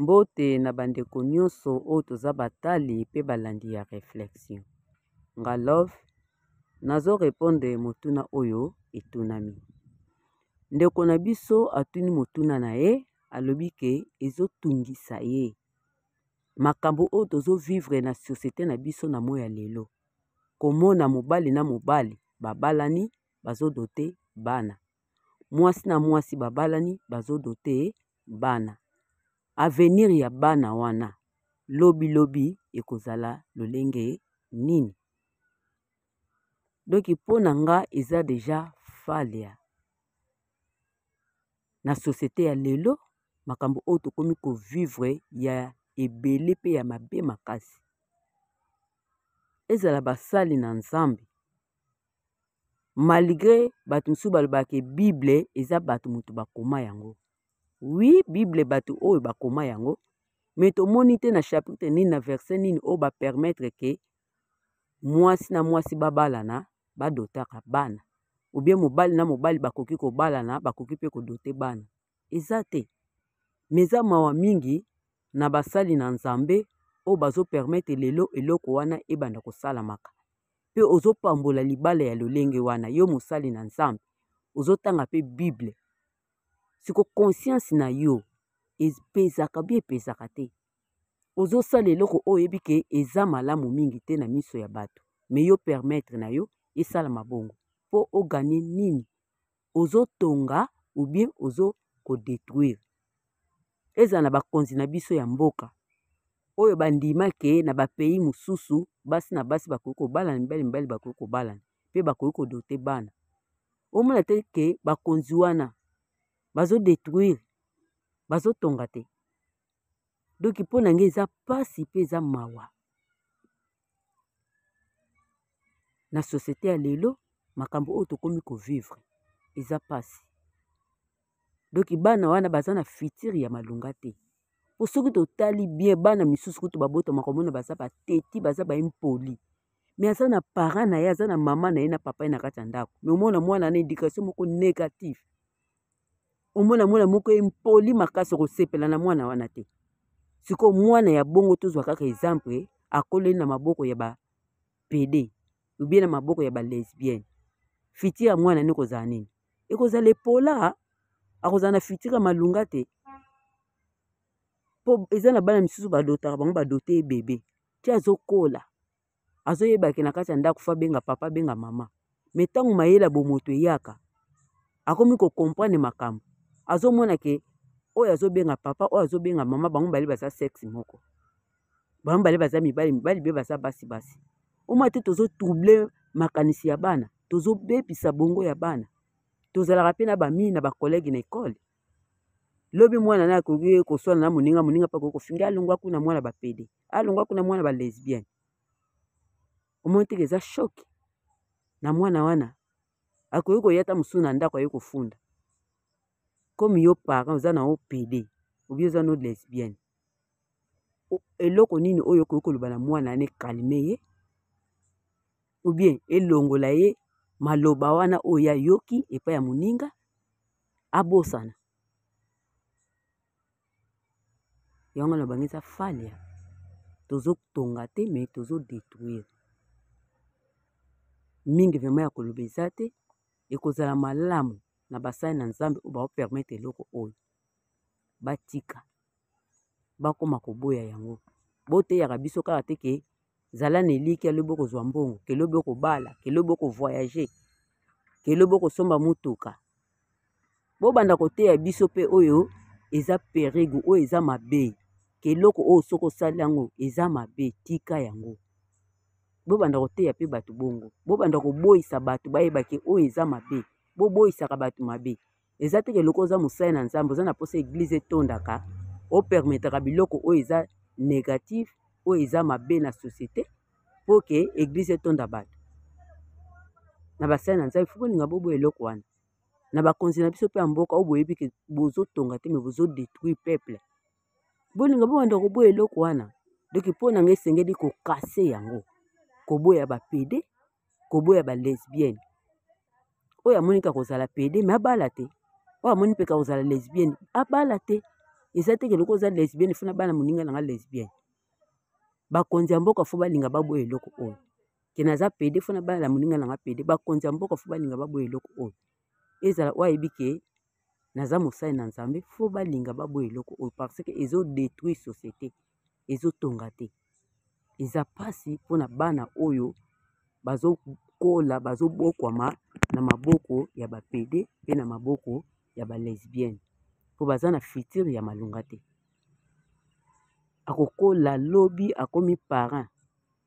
Mbote na bandeko nyonso oyo toza batali pe balandi ya réflexion. Nga love nazo répondre motuna oyo etunami. Ndeko na biso atuni motuna na ye alobi ke ezotungisa ye. Makambo oyo tozo vivre na société na biso na moya lelo. Komona mobali na mobali babalani bazodote bana. Mwasi na mwasi babalani bazodote bana. Avenir ya bana wana lobi ekozala lolenge nini. Donc pona nga eza deja falia. Na société ya lelo makambo oyo tokomi ko vivre ya ebele pe ya mabe makasi. Ezala basali na Nzambe. Malgré batu msu balobake Bible eza batu mutu bakoma yango. Oui, Bible batu oyo bakoma yango. Mais tomoni te na chapitre nini na verset nini oyo ba permettre ke mwasi na mwasi babalana badotaka bana. Ou bien mobali na mobali bakoki ko balana bakoki pe ko dote bana. Eza te. Meza mawa mingi na basali na Nzambe oyo bazo permettre lelo eloko wana ebanda kosalamaka. Pe ozo pambola libala ya lolenge wana yo mosali na Nzambe. Ozo tanga pe Bible. Siko conscience na yo ezpezaka bi epezaka te. Ozo sala eloko oyo ebike eza malamu mingi te na miso ya bato. Me yo permettre na yo esala mabongo. Po o gagner nini? Ozo tonga ou bien ozo ko détruire. Eza na bakonzi na biso ya mboka. Oyo bandima ke na ba pays mususu basi na basi bakoki ko balana mibali mibali bakoki ko balana. Pe bakoki ko dote bana. Omona te ke bakonzi wana bazo détruire. Bazo tonga te. Donc pona nge eza pasi pe eza mawa. Na société ya lelo makambo oyo tokomi ko vivre eza pasi. Donc bana wana baza na futur ya malunga te. Po soki totali bien bana misusu kutu babota makomona baza bateti baza ba impoli. Mais aza na parent na ye aza na mama na ye na papa ye na kati ya ndako. Mais omona mwana na éducation moko négative. Omona mwana moko impoli makasi kosepela na mwana wana te. Siko mwana ya bongo tozwa kaka exemple akoleli na maboko ya ba PD ou bien na maboko ya ba lesbienne. Fiti ya mwana ni kozala nini? Ekozala epola akozala na fiti ya malunga te. Po eza na bana misusu badotaka bango badote bébé. Ti azokola. Azoyebaki na kati ya ndako fa benga papa benga mama. Mais tangu mayela bomoto eyaka akomi ko comprendre makambo. Azomona ke oyo azobenga papa oyo azobenga mama bango bali baza sexe moko. Bango bali baza mibali mibali be baza basi basi. Oma te tozo troubler makanisi ya bana, tozo bebisa bongo ya bana. Tozalaka pe na ba mi na ba collègue na école. Lobi mwana na koki ko sola na moninga pa ko finga alongwa kuna mwana ba PD. Alongwa kuna mwana ba lesbienne. Omonte ke eza choc. Na mwana wana akoki ko yata musu na ndako aye kofunda. Comme yo parent oza na OPD ou bien oza no lesbienne. Eloko nini oyo koki koloba na mwana ane kalme ye ou bien elongola ye maloba wana oyo ya yoki epa ya moninga abosana. Yango na bangisa falia. Tozo tonga te mais tozo détruire. Mingi vraiment ya koloba eza te ekozala malamu na basali na Nzambe oyo ba permettre eloko oyo. Batika. Bakoma koboya yango. Bote ya biso kaka te ke zala na eliki ya lobo kozwa mbongo, ke lobo kobala, ke lobo ko voyager, ke lobo kosomba mutuka. Bo banda kote ya biso pe oyo eza perigo oyo eza mabe. Ke loko oyo soko sali yango eza mabe tika yango. Bo banda kote ya pe batu bongo. Bo banda koboyisa batu bayeba ke oyo eza mabe. Bo boyisaka batu mabe. Eza te ke loko oza musala na Nzambe oza na posa église etondaka o permettra biloko oyo eza négatif oyo eza mabe na société po ke église etonda bato. Na basala na Nzambe fuko ninga bobo eloko wana. Na bakonzi na biso pe mboka oyo boyebi ke bozo tonga te mais bozo détruire peuple. Bolinga bo banda koboya eloko wana. Donc pona nga esengeli ko kase yango. Koboya ba PD, koboya ba lesbienne. Oyo amonika kozala PD mais abala te. Oyo amoni pe kozala lesbienne abala te. eza te ke loko oza lesbienne funa bana moninga nanga lesbienne bakonzi ya mboka fo balinga baboya eloko oyo ke naza pede funa bana moninga nanga pede bakonzi ya mboka fo balinga baboya eloko oyo ezala oyebi ke naza mosali na nzambe fo balinga baboya eloko oyo parce que ezodétruire société ezotonga te eza pasi mpona bana oyo bazokola bazobokwama na maboko ya bapede mpe na maboko ya balesbienne mpo baza na futur ya malunga te akokola lobi akomi parent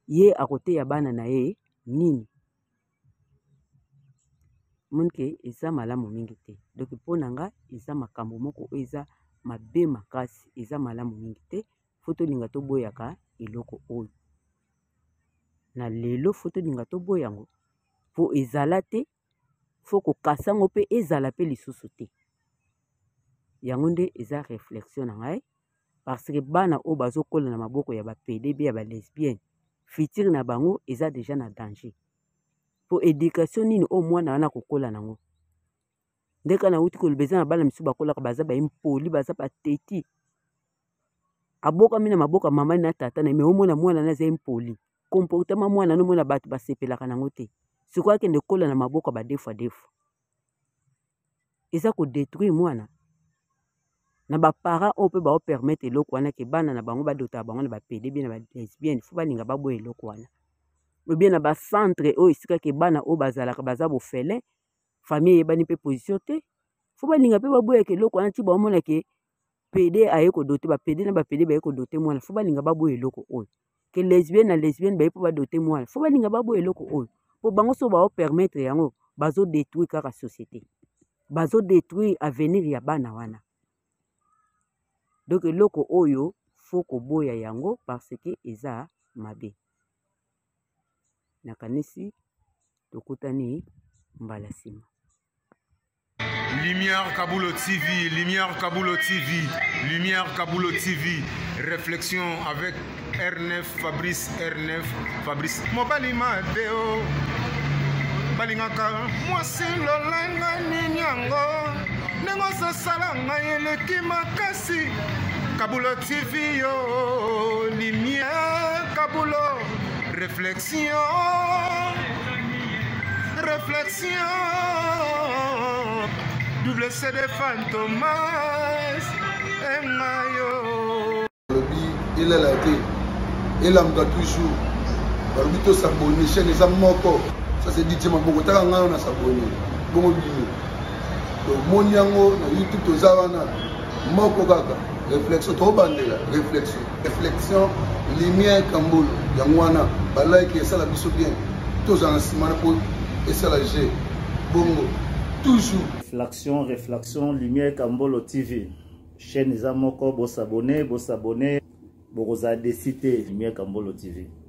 ye akoteya bana na ye nini monke eza malamu mingi te donc mpo na nga eza makambo moko oyo eza mabe makasi eza malamu mingi te fo tolinga toboyaka eloko oyo na lelo fo tolinga toboya yango mpo ezala te fo kokasa yango mpe ezala mpe lisusu te yango nde eza réflexion na ngai parce que bana oyo bazokola na maboko ya bapede be ya balesbienne futur na bango eza deja na danger mpo éducation nini oyo mwana wana kokola nango ndeka na uti koloba eza na bana misusu bakolaka baza baimpoli baza bateti abokami na maboko ya mama na tata na me omona mwana na aza impoli comportement mwana nomona bato basepelaka nango te sikoyo akende kola na maboko ya badefu eza kodétruire mwana na baparent oyo mpe baopermettre eloko wana ke bana na bango badotaka bango na bapede bie na balesbienne fo balinga baboya eloko wana obie na bacentre oyo esika ke bana oyo bazalaka baza bofelin famille eyebani mpe position te fo balinga mpe baboyaka eloko wana ti baomona ke pede aye kodote bapede na bapede baye kodote mwana fo balinga baboya eloko oyo ke lesbienne na lesbienne baye mpo badote mwana fo balinga baboya eloko oyo mpo bango so baopermettre yango bazodétruire kaka société bazodétruire avenir ya bana wana donc eloko oyo fo koboya yango parce que eza mabe nakanisi tokutani mbala nsima. Lumière Kabulo TV, Lumière Kabulo TV, Lumière Kabulo TV, réflexion avec R9, Fabrice R9, Fabrice. Mobali Madeo, Balingaka, moi si Lolanga Ninyango, Nengosa Salanga Eleki Makasi, Kabulo TV, yo, Lumière Kabulo, réflexion, réflexion. Double CD Fantomas et Mayo. Il est là, il a toujours. Barbito s'abonne, chaîne les amoko. Ça c'est dit, ma beaucoup t'as on a s'abonné. Bon bino. Donc mon yango na YouTube tozawana. Moko kaka. Réflexion trop bandela. Réflexion. Lumière Kambolo. Yangwana. Balai qui est ça la biso bien. Tous en simana pour et ça la G. Bongo. Toujours. Réflexion, Lumière Kambolo TV. Chaîne Zamoko, vous s'abonnez, vous vous décidez, Lumière Kambolo TV.